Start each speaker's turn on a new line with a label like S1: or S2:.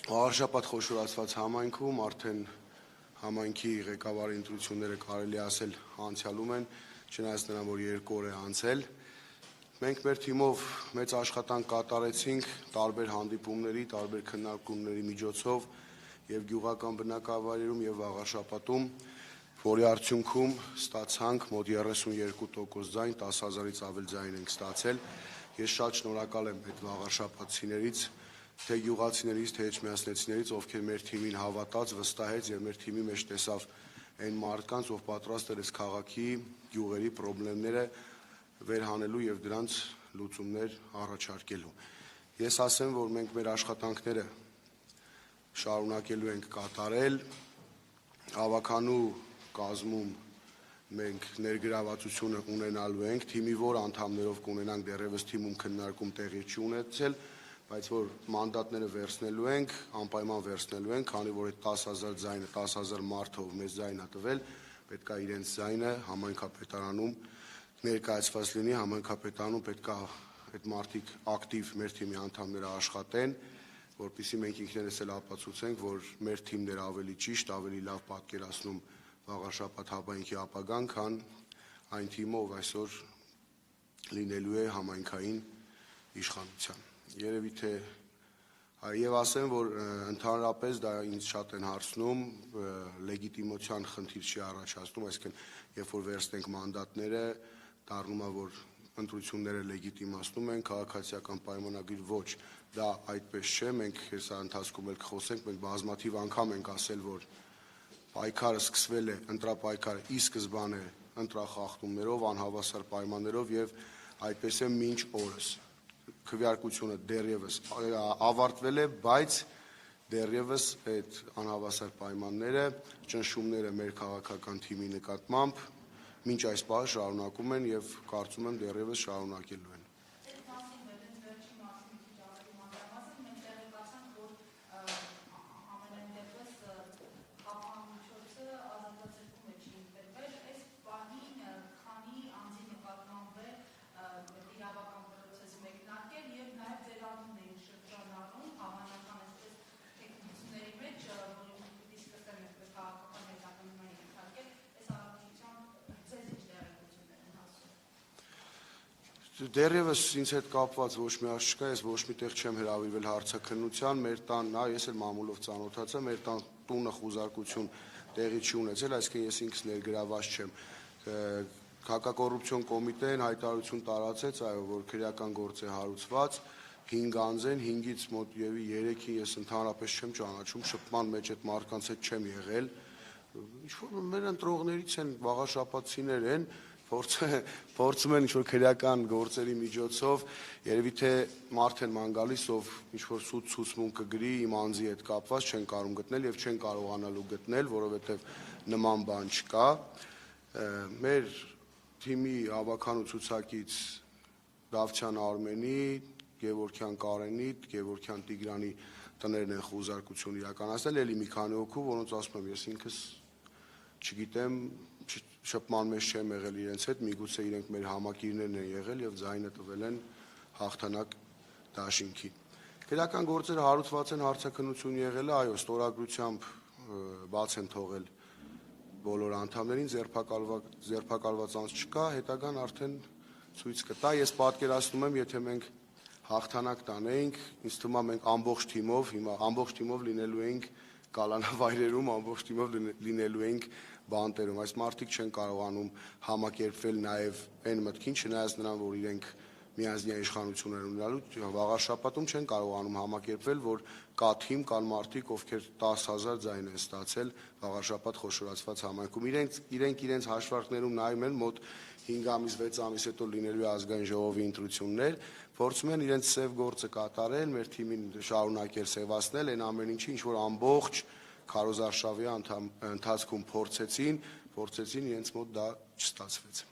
S1: Վաղարշաբաթ խոշորացված համայնքում արդեն համայնքի ղեկավարի ընտրությունները կարելի ասել անցյալում են, չնայած նրան, որ 2 օր է անցել։ Մենք մեր թիմով մեծ աշխատանք կատարեցինք տարբեր հանդիպումների, տարբեր քննարկումների միջոցով եւ գյուղական բնակավայրերում եւ Վաղարշաբաթում, որի արդյունքում ստացանք մոտ 32% ձայն, 10,000-ից ավել ձայն ենք ստացել։ Ես շատ շնորհակալ եմ այդ Վաղարշաբաթցիներից, թե գյուղացիներից, թե էջմիածնեցիներից, ովքեր մեր թիմին հավատաց, վստահեց եւ մեր թիմի մեջ տեսավ այն մարդկանց, ով պատրաստ էր այս քաղաքի գյուղերի խնդիրները վերհանելու եւ դրանց լուծումներ առաջարկելու։ Ես ասեմ, որ մենք մեր աշխատանքները շարունակելու ենք կատարել, հավաքանու կազմում մենք ներգրավվածությունը ունենալու ենք, թիմի որ անդամներով կունենանք դեռևս թիմում քննարկում տեղի չի ունեցել, բայց որ մանդատները վերցնելու ենք, անպայման վերցնելու ենք, քանի որ այդ 10,000 ձայնը, 10,000 մարդով մեզ ձայն է տվել, պետք է իրենց ձայնը համայնքապետարանում ներկայացված լինի, համայնքապետարանում պետք է այդ մարդիկ ակտիվ մեր թիմի անդամները աշխատեն, որպեսզի մենք ինքներս էլ ապացուցենք, որ մեր թիմն էր ավելի ճիշտ, ավելի լավ պատկերացնում Վաղարշաբաթ համայնքի ապագան, քան այն թիմը, ով այսօր լինելու է համայնքային իշխանության։ Երևի թե եւ ասեմ, որ ընդհանրապես դա ինձ շատ են հարցնում, լեգիտիմության խնդիր չի առաջացնում, այսինքն երբ որ վերցնենք մանդատները, դառնում է, որ ընտրությունները լեգիտիմացնում են, քաղաքացիական պայմանագիր ոչ, դա այդպես չէ, մենք հեսա ընթացքում էլ կխոսենք, մենք բազմաթիվ անգամ ենք ասել, որ պայքարը սկսվել է, ընտրապայքարը ի սկզբանե ընտրախախտումներով, անհավասար պայմաններով եւ այդպես է մինչ օրս։ Քվեարկությունը դեռևս ավարտվել է, բայց դեռևս այդ անհավասար պայմանները, ճնշումները մեր քաղաքական թիմի նկատմամբ մինչ այս պահը շարունակում են եւ կարծում եմ դեռևս շարունակելու են։ Դեռևս ինձ հետ կապված ոչ մի ասք չկա, ես ոչ մի տեղ չեմ հրավիրվել հարցաքննության, մեր տան, ես էլ մամուլով ծանոթացա, մեր տան տունը խուզարկություն տեղի չի ունեցել, այսինքն ես ինքս ներգրաված չեմ։ Հակակոռուպցիոն կոմիտեն հայտարարություն տարածեց, այո, որ քրեական գործ է հարուցված, 5 անձ են, 5-ից մոտ եւի 3-ին ես ընդհանրապես չեմ ճանաչում, շփման մեջ այդ մարդկանց հետ չեմ եղել։ Ինչ-որ մեր ընտրողներից են, Վաղարշաբաթցիներ են, փորձում են ինչ-որ քրեական գործերի միջոցով, երևի թե մարդ են ման գալիս, ով ինչ-որ սուտ ցուցմունք կգրի իմ անձի հետ կապված, չեն կարող գտնել եւ չեն կարողանալու գտնել, որովհետեւ նման բան չկա։ Մեր թիմի հավաքանու ցուցակից Դավթյան Արմենի, Գևորգյան Կարենի, Գևորգյան Տիգրանի տներն են խուզարկություն իրականացնել, ելի մի քանի հոգու, որոնց ասում եմ, ես ինքս չգիտեմ, շփման մեջ չեմ եղել իրենց հետ, միգուցե իրենք մեր համակիրներն են եղել եւ ձայնը տվել են հաղթանակ դաշինքին։ Քրեական գործերը հարուցված են, հարցաքննություն եղել է, այո, ստորագրությամբ բաց են թողել բոլոր անդամներին, ձերբակալված անձ չկա, հետագան արդեն ցույց կտա։ Ես պատկերացնում եմ, եթե մենք հաղթանակ տանեինք, ինձ թվում է մենք ամբողջ թիմով լինելու էինք կալանավայրերում, ամբողջ թիմով լինելու էինք բանտերում։ Այս մարդիկ չեն կարողանում համակերպվել նաև այն մտքին, չնայած նրան, որ իրենք միանձնյա իշխանություն են ունենալու, Վաղարշաբաթում չեն կարողանում համակերպվել, որ կա թիմ, կան մարդիկ, ովքեր 10,000 ձայն են ստացել Վաղարշաբաթ խոշորացված համայնքում։ Իրենք իրենց հաշվարկներում նայում են մոտ 5 ամիս, 6 ամիս հետո լինելու է ազգային ժողովի ընտրություններ, փորձում են իրենց սև գործը կատարել, մեր թիմին շարունակել սևացնել այն ամեն ինչի, ինչ որ ամբողջ քարոզարշավի ընթացքում փորձեցին, իրենց մոտ դա չստացվեց։